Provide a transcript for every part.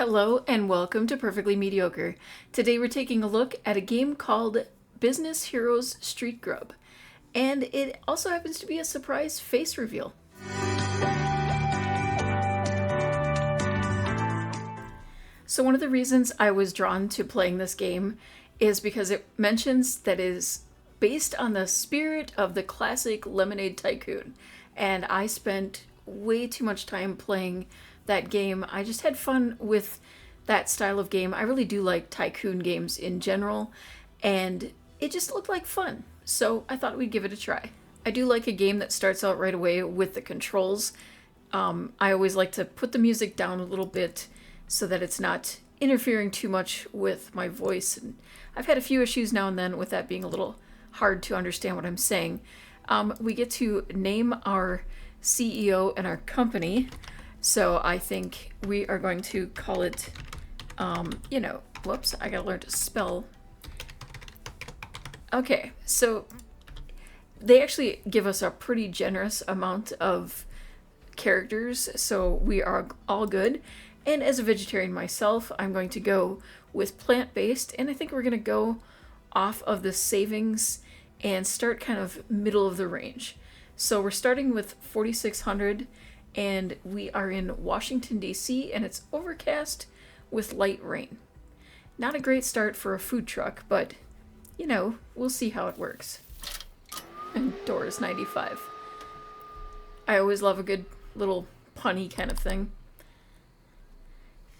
Hello and welcome to Perfectly Mediocre. Today we're taking a look at a game called Business Heroes Street Grub, and it also happens to be a surprise face reveal. So one of the reasons I was drawn to playing this game is because it mentions that it is based on the spirit of the classic Lemonade Tycoon, and I spent way too much time playing that game. I just had fun with that style of game. I really do like tycoon games in general, and it just looked like fun, so I thought we'd give it a try. I do like a game that starts out right away with the controls. I always like to put the music down a little bit so that it's not interfering too much with my voice, and I've had a few issues now and then with that being a little hard to understand what I'm saying. We get to name our CEO and our company. So I think we are going to call it, whoops, I gotta learn to spell. Okay, so they actually give us a pretty generous amount of characters, so we are all good. And as a vegetarian myself, I'm going to go with plant-based, and I think we're gonna go off of the savings and start kind of middle of the range. So we're starting with 4,600. And we are in Washington, D.C., and it's overcast with light rain. Not a great start for a food truck, but, we'll see how it works. And Doors 95. I always love a good little punny kind of thing.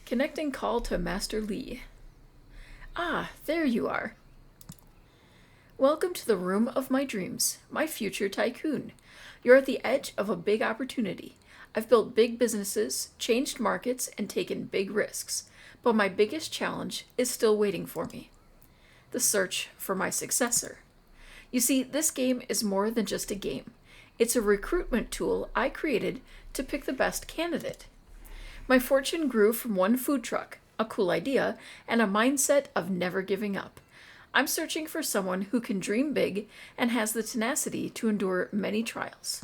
Connecting call to Master Lee. Ah, there you are. Welcome to the room of my dreams, my future tycoon. You're at the edge of a big opportunity. I've built big businesses, changed markets, and taken big risks, but my biggest challenge is still waiting for me. The search for my successor. You see, this game is more than just a game. It's a recruitment tool I created to pick the best candidate. My fortune grew from one food truck, a cool idea, and a mindset of never giving up. I'm searching for someone who can dream big and has the tenacity to endure many trials.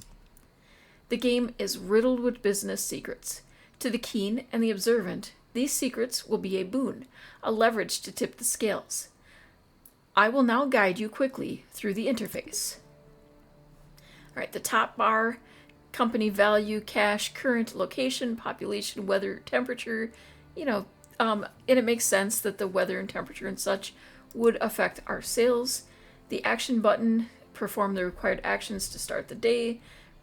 The game is riddled with business secrets. To the keen and the observant, these secrets will be a boon, a leverage to tip the scales. I will now guide you quickly through the interface. All right, the top bar, company value, cash, current location, population, weather, temperature, and it makes sense that the weather and temperature and such would affect our sales. The action button, perform the required actions to start the day.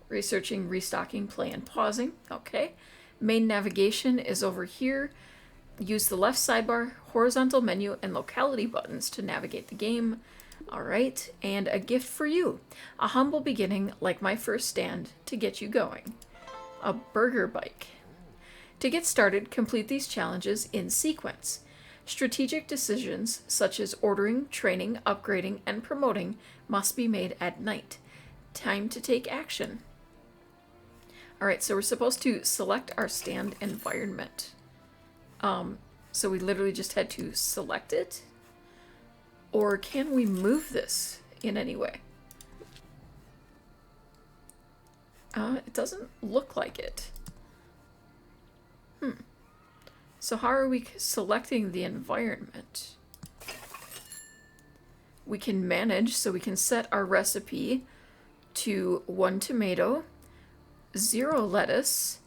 Researching, restocking, play, and pausing. Okay. Main navigation is over here. Use the left sidebar, horizontal menu, and locality buttons to navigate the game. All right. And a gift for you. A humble beginning like my first stand to get you going. A burger bike. To get started, complete these challenges in sequence. Strategic decisions such as ordering, training, upgrading, and promoting must be made at night. Time to take action. All right, so we're supposed to select our stand environment. So we literally just had to select it. Or can we move this in any way? It doesn't look like it. So how are we selecting the environment? We can manage, so we can set our recipe to 1 tomato, 0 lettuce,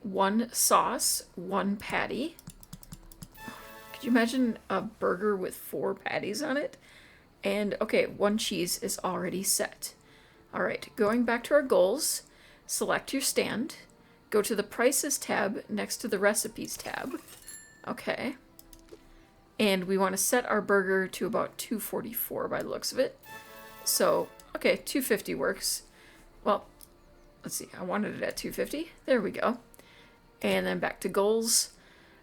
1 sauce, 1 patty. Could you imagine a burger with 4 patties on it? And okay, 1 cheese is already set. All right, going back to our goals, select your stand, go to the prices tab next to the recipes tab. Okay. And we want to set our burger to about $2.44 by the looks of it. So, okay, $2.50 works. Well, let's see, I wanted it at $2.50. There we go. And then back to goals.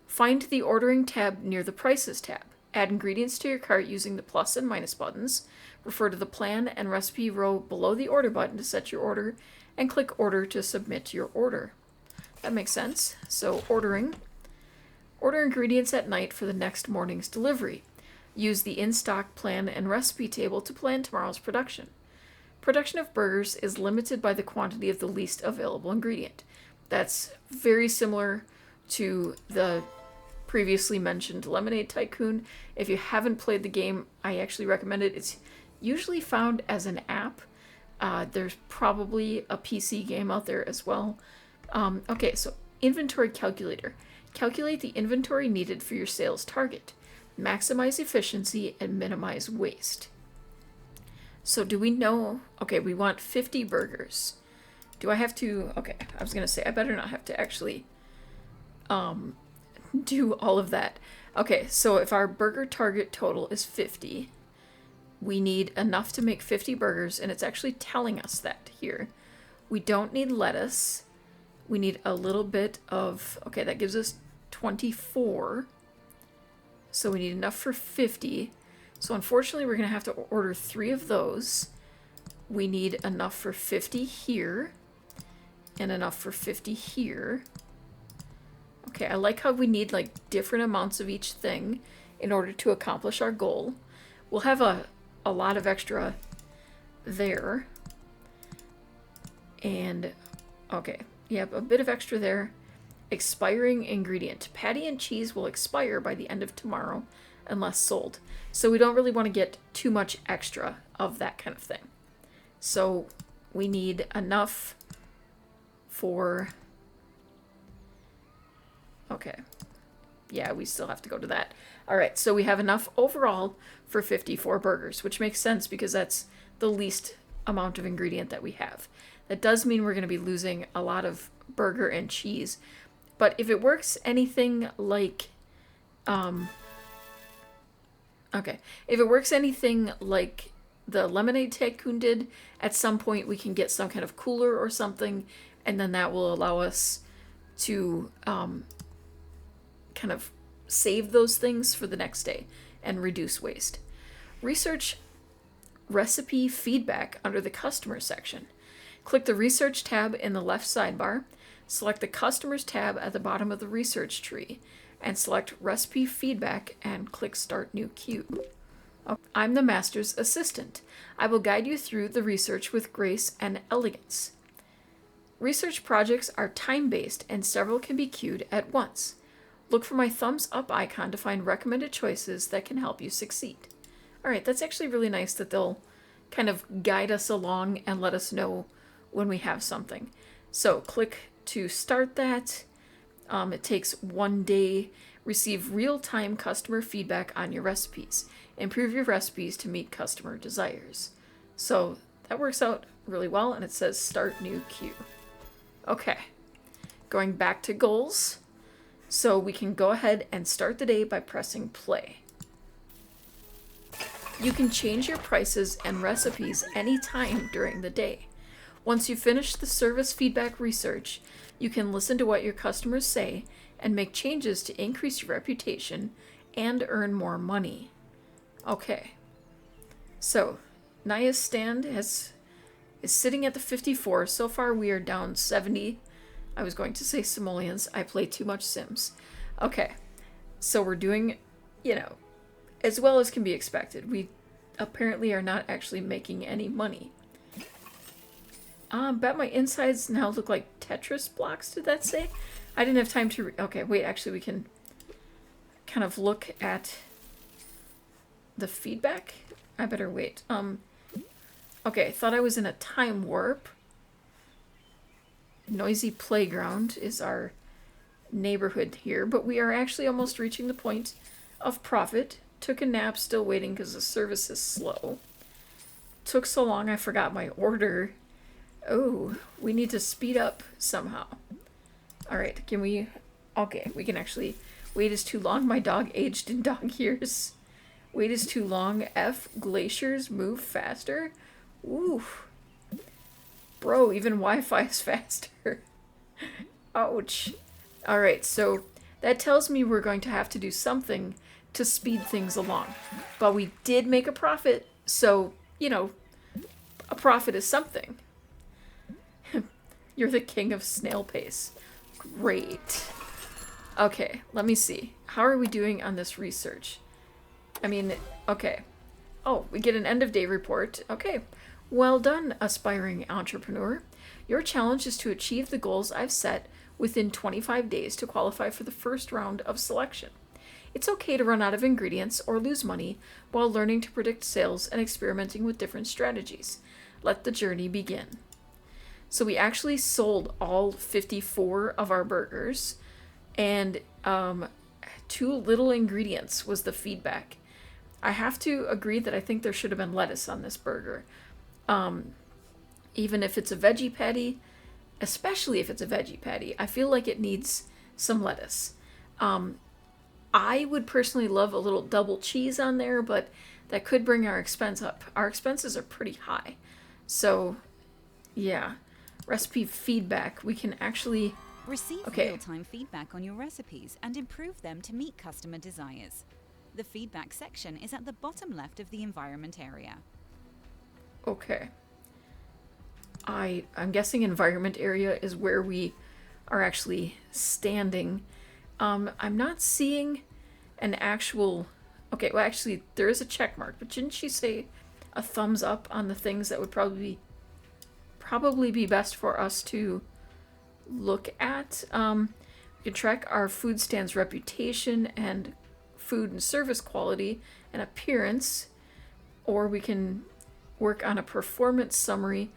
Find the ordering tab near the prices tab. Add ingredients to your cart using the plus and minus buttons. Refer to the plan and recipe row below the order button to set your order, and click order to submit your order. That makes sense. So ordering. Order ingredients at night for the next morning's delivery. Use the in-stock plan and recipe table to plan tomorrow's production. Production of burgers is limited by the quantity of the least available ingredient. That's very similar to the previously mentioned Lemonade Tycoon. If you haven't played the game, I actually recommend it. It's usually found as an app. There's probably a PC game out there as well. Okay, so inventory calculator. Calculate the inventory needed for your sales target. Maximize efficiency and minimize waste. So do we know... Okay, we want 50 burgers. Do I have to... Okay, I was going to say, I better not have to actually do all of that. Okay, so if our burger target total is 50, we need enough to make 50 burgers, and it's actually telling us that here. We don't need lettuce. We need a little bit of... Okay, that gives us 24. So we need enough for 50. So unfortunately, we're going to have to order 3 of those. We need enough for 50 here. And enough for 50 here. Okay, I like how we need like different amounts of each thing in order to accomplish our goal. We'll have a lot of extra there. And, okay, yep, a bit of extra there. Expiring ingredient. Patty and cheese will expire by the end of tomorrow unless sold. So we don't really want to get too much extra of that kind of thing. So we need enough for... Okay. Yeah, we still have to go to that. All right, so we have enough overall for 54 burgers, which makes sense because that's the least amount of ingredient that we have. That does mean we're going to be losing a lot of burger and cheese. But if it works anything like... Okay, if it works anything like the Lemonade Tycoon did, at some point we can get some kind of cooler or something, and then that will allow us to kind of save those things for the next day and reduce waste. Research recipe feedback under the customer section. Click the research tab in the left sidebar, select the customers tab at the bottom of the research tree, and select recipe feedback and click start new queue. I'm the master's assistant. I will guide you through the research with grace and elegance. Research projects are time-based and several can be queued at once. Look for my thumbs up icon to find recommended choices that can help you succeed. All right, that's actually really nice that they'll kind of guide us along and let us know when we have something. So click to start that. It takes 1 day. Receive real-time customer feedback on your recipes. Improve your recipes to meet customer desires. So that works out really well, and it says start new queue. Okay, going back to goals. So we can go ahead and start the day by pressing play. You can change your prices and recipes anytime during the day. Once you finish the service feedback research, you can listen to what your customers say and make changes to increase your reputation and earn more money. Okay, so Naya's stand is sitting at the 54. So far we are down 70. I was going to say simoleons. I play too much Sims. Okay, so we're doing, as well as can be expected. We apparently are not actually making any money. Bet my insides now look like Tetris blocks, did that say? I didn't have time to... Okay, wait, actually we can kind of look at the feedback. I better wait. Okay, thought I was in a time warp. Noisy playground is our neighborhood here, but we are actually almost reaching the point of profit. Took a nap, still waiting because the service is slow. Took so long I forgot my order. Oh, we need to speed up somehow. Alright, can we... Okay, we can actually... Wait is too long. My dog aged in dog years. Wait is too long. F. Glaciers move faster. Ooh. Bro, even Wi-Fi is faster. Ouch. Alright, so that tells me we're going to have to do something to speed things along. But we did make a profit, so, a profit is something. You're the king of snail pace. Great. Okay, let me see. How are we doing on this research? Okay. Oh, we get an end of day report. Okay. Well done, aspiring entrepreneur. Your challenge is to achieve the goals I've set within 25 days to qualify for the first round of selection. It's okay to run out of ingredients or lose money while learning to predict sales and experimenting with different strategies. Let the journey begin. So we actually sold all 54 of our burgers, and too little ingredients was the feedback. I have to agree that I think there should have been lettuce on this burger. Even if it's a veggie patty, especially if it's a veggie patty, I feel like it needs some lettuce. I would personally love a little double cheese on there, but that could bring our expense up. Our expenses are pretty high. So, yeah. Recipe feedback. We can actually... Receive real-time feedback on your recipes and improve them to meet customer desires. The feedback section is at the bottom left of the environment area. Okay. I'm guessing environment area is where we are actually standing. I'm not seeing an actual... Okay, well actually there is a check mark, but didn't she say a thumbs up on the things that would probably be best for us to look at? We can track our food stand's reputation and food and service quality and appearance, or we can work on a performance summary,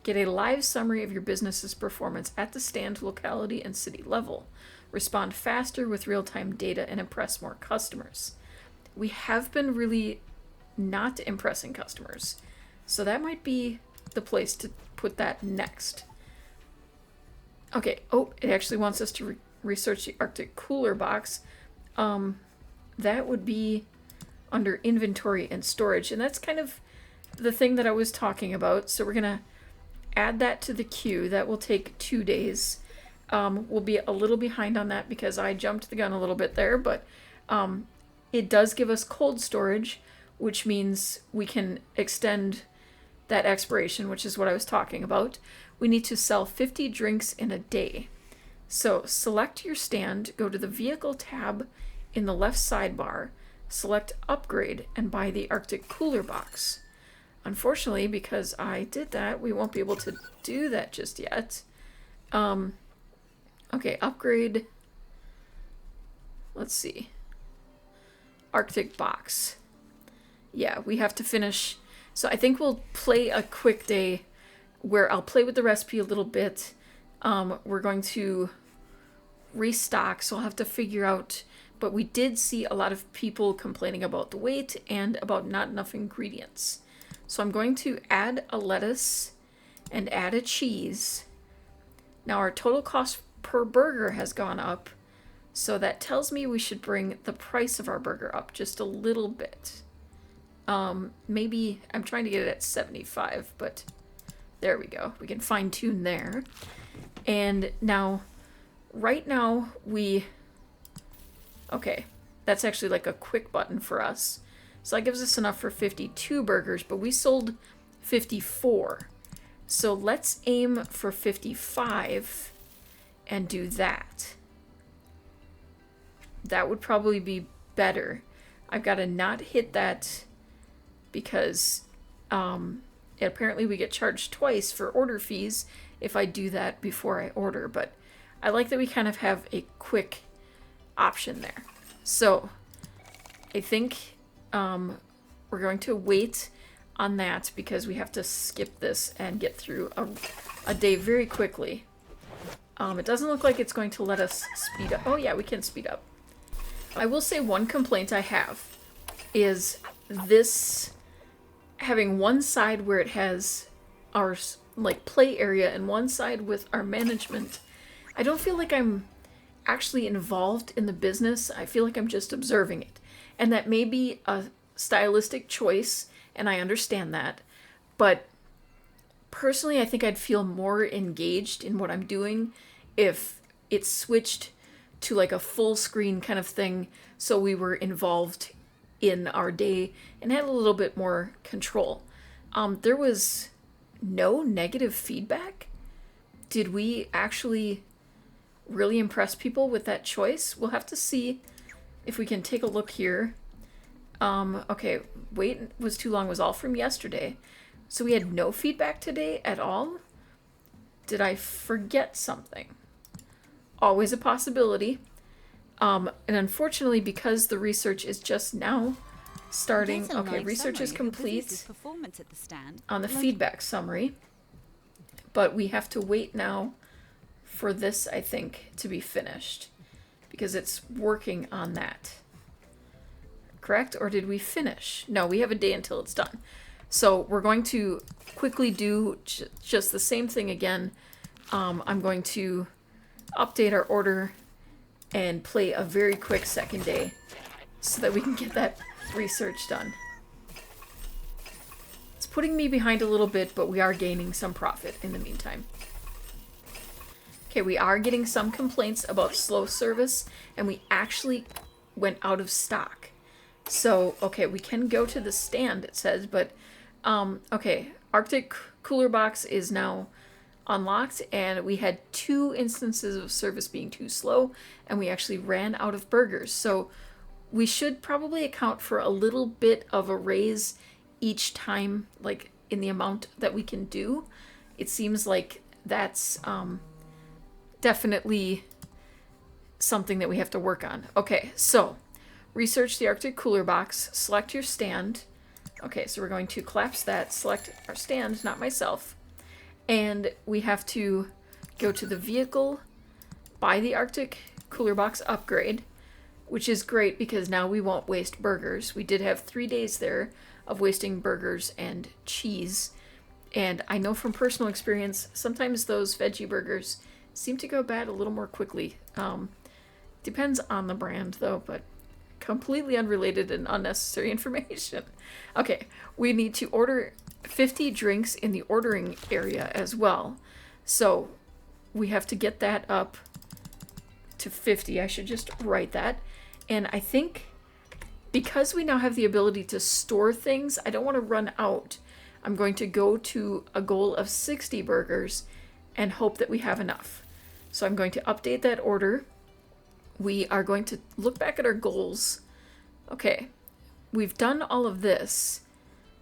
get a live summary of your business's performance at the stand, locality, and city level. Respond faster with real-time data and impress more customers. We have been really not impressing customers, so that might be the place to put that next. Okay, oh, it actually wants us to research the Arctic cooler box. That would be under inventory and storage, and that's kind of the thing that I was talking about. So we're gonna add that to the queue. That will take 2 days. We'll be a little behind on that because I jumped the gun a little bit there, but it does give us cold storage, which means we can extend that expiration, which is what I was talking about. We need to sell 50 drinks in a day. So select your stand, go to the vehicle tab in the left sidebar, select upgrade, and buy the Arctic cooler box. Unfortunately, because I did that, we won't be able to do that just yet. Okay, upgrade. Let's see. Arctic box. Yeah, we have to finish. So I think we'll play a quick day where I'll play with the recipe a little bit. We're going to restock, so I'll have to figure out, but we did see a lot of people complaining about the weight and about not enough ingredients. So I'm going to add a lettuce and add a cheese. Now our total cost per burger has gone up, so that tells me we should bring the price of our burger up just a little bit. Maybe I'm trying to get it at 75, but there we go. We can fine tune there. And now, right now okay, that's actually like a quick button for us. So that gives us enough for 52 burgers, but we sold 54. So let's aim for 55 and do that. That would probably be better. I've got to not hit that because apparently we get charged twice for order fees if I do that before I order, but I like that we kind of have a quick option there. So I think we're going to wait on that because we have to skip this and get through a day very quickly. It doesn't look like it's going to let us speed up. Oh yeah, we can speed up. I will say one complaint I have is this having one side where it has our like play area and one side with our management. I don't feel like I'm actually involved in the business. I feel like I'm just observing it. And that may be a stylistic choice, and I understand that. But personally, I think I'd feel more engaged in what I'm doing if it switched to like a full screen kind of thing, so we were involved in our day and had a little bit more control. There was no negative feedback. Did we actually really impress people with that choice? We'll have to see if we can take a look here. Okay, wait was too long was all from yesterday. So we had no feedback today at all? Did I forget something? always a possibility. And unfortunately, because the research is just now starting, okay, research is complete performance at the stand on the feedback summary, but we have to wait now for this, I think, to be finished because it's working on that. Correct? Or did we finish? No, we have a day until it's done. So we're going to quickly do just the same thing again. I'm going to update our order and play a very quick second day so that we can get that research done. It's putting me behind a little bit, but we are gaining some profit in the meantime. Okay, we are getting some complaints about slow service, and we actually went out of stock. So, okay, we can go to the stand, it says, but, okay, Arctic Cooler Box is now unlocked, and we had 2 instances of service being too slow, and we actually ran out of burgers. So we should probably account for a little bit of a raise each time, like in the amount that we can do. It seems like that's definitely something that we have to work on. Okay, so research the Arctic Cooler Box, select your stand. Okay, so we're going to collapse that, select our stand, not myself. And we have to go to the vehicle, buy the Arctic Cooler Box upgrade, which is great because now we won't waste burgers. We did have 3 days there of wasting burgers and cheese. And I know from personal experience, sometimes those veggie burgers seem to go bad a little more quickly. Depends on the brand though, but completely unrelated and unnecessary information. Okay, we need to order 50 drinks in the ordering area as well. So we have to get that up to 50. I should just write that. And I think because we now have the ability to store things, I don't want to run out. I'm going to go to a goal of 60 burgers and hope that we have enough. So I'm going to update that order. We are going to look back at our goals. Okay, we've done all of this.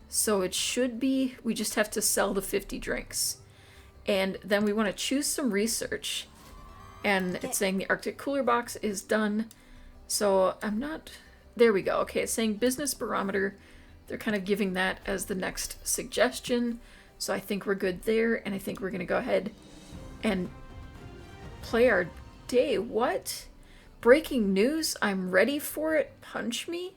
So it should be, we just have to sell the 50 drinks. And then we want to choose some research. And it's saying the Arctic Cooler Box is done. So I'm not, there we go. Okay, it's saying business barometer. They're kind of giving that as the next suggestion. So I think we're good there. And I think we're going to go ahead and play our day. What? Breaking news. I'm ready for it. Punch me.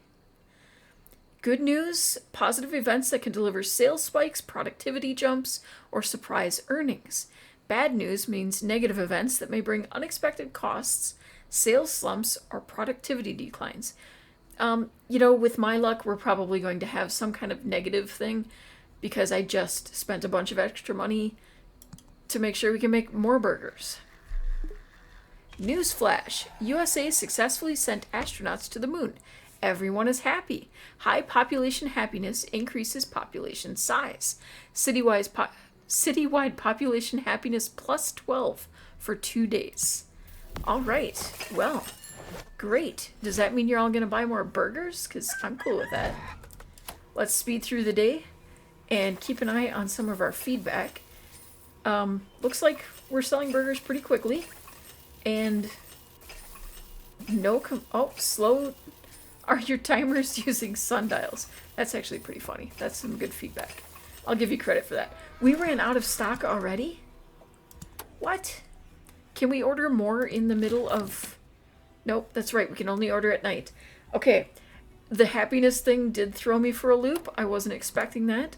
Good news, positive events that can deliver sales spikes, productivity jumps, or surprise earnings. Bad news means negative events that may bring unexpected costs, sales slumps, or productivity declines. With my luck, we're probably going to have some kind of negative thing because I just spent a bunch of extra money to make sure we can make more burgers. Newsflash, USA successfully sent astronauts to the moon. Everyone is happy. High population happiness increases population size. Citywide population happiness plus 12 for 2 days. All right. Well, great. Does that mean you're all going to buy more burgers? Because I'm cool with that. Let's speed through the day and keep an eye on some of our feedback. Looks like we're selling burgers pretty quickly. And slow. Are your timers using sundials? That's actually pretty funny. That's some good feedback. I'll give you credit for that. We ran out of stock already? What? Can we order more in the middle of... Nope, that's right. We can only order at night. Okay. The happiness thing did throw me for a loop. I wasn't expecting that.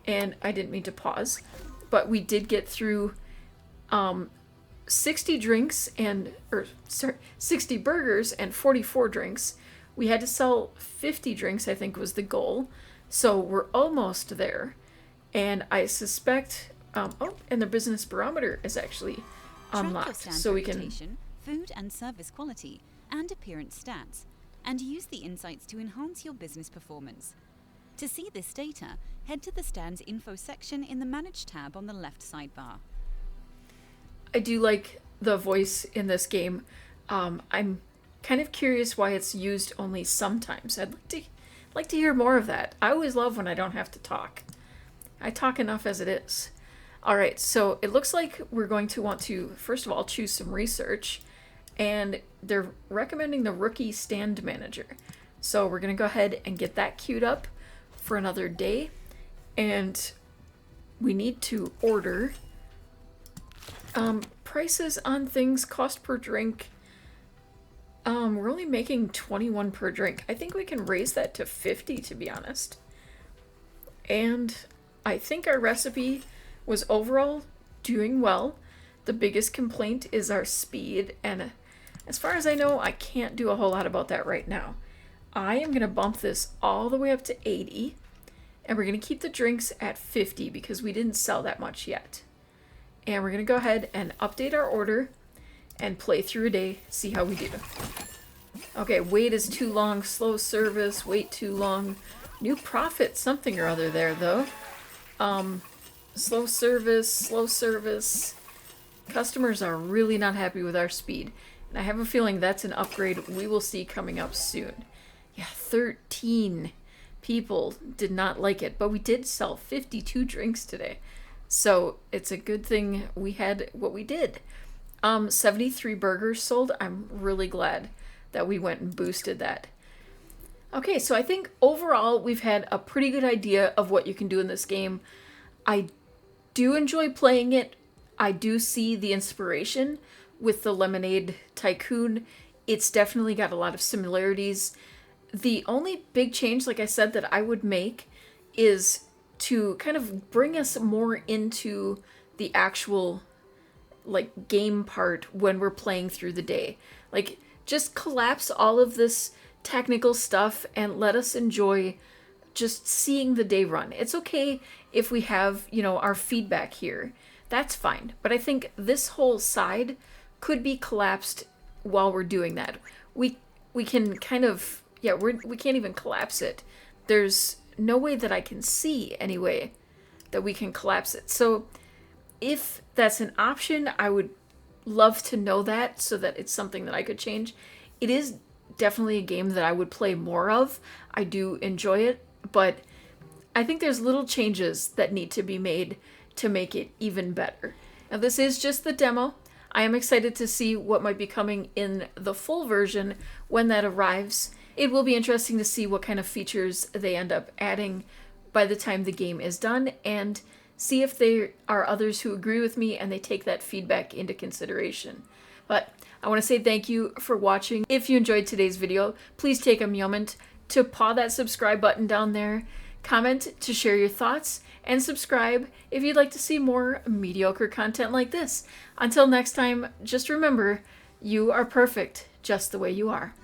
And I didn't mean to pause. But we did get through 60 burgers and 44 drinks. We had to sell 50 drinks, I think was the goal. So we're almost there. And I suspect, and the business barometer is actually unlocked. So we can... food and service quality, and appearance stats, and use the insights to enhance your business performance. To see this data, head to the stand's info section in the Manage tab on the left sidebar. I do like the voice in this game. I'm kind of curious why it's used only sometimes. I'd like to hear more of that. I always love when I don't have to talk. I talk enough as it is. All right, so it looks like we're going to want to, first of all, choose some research. and they're recommending the rookie stand manager. So we're going to go ahead and get that queued up for another day. And we need to order prices on things, cost per drink. We're only making 21 per drink. I think we can raise that to 50, to be honest. And I think our recipe was overall doing well. The biggest complaint is our speed, and as far as I know, I can't do a whole lot about that right now. I am going to bump this all the way up to 80, and we're going to keep the drinks at 50 because we didn't sell that much yet. And we're going to go ahead and update our order and play through a day, see how we do. Okay, wait is too long, slow service, wait too long. New profit something or other there, though. Slow service. Customers are really not happy with our speed. And I have a feeling that's an upgrade we will see coming up soon. Yeah, 13 people did not like it, but we did sell 52 drinks today. So it's a good thing we had what we did. 73 burgers sold. I'm really glad that we went and boosted that. Okay, so I think overall we've had a pretty good idea of what you can do in this game. I do enjoy playing it. I do see the inspiration with the Lemonade Tycoon. It's definitely got a lot of similarities. The only big change, like I said, that I would make is to kind of bring us more into the actual like game part when we're playing through the day. Like, just collapse all of this technical stuff and let us enjoy just seeing the day run. It's okay if we have, our feedback here. That's fine. But I think this whole side could be collapsed while we're doing that. We can kind of, we can't even collapse it. There's no way that I can see anyway that we can collapse it. So if that's an option, I would love to know that so that it's something that I could change. It is definitely a game that I would play more of. I do enjoy it, but I think there's little changes that need to be made to make it even better. Now, this is just the demo. I am excited to see what might be coming in the full version when that arrives. It will be interesting to see what kind of features they end up adding by the time the game is done, and see if there are others who agree with me and they take that feedback into consideration. But I want to say thank you for watching. If you enjoyed today's video, please take a moment to paw that subscribe button down there, comment to share your thoughts, and subscribe if you'd like to see more mediocre content like this. Until next time, just remember, you are perfect just the way you are.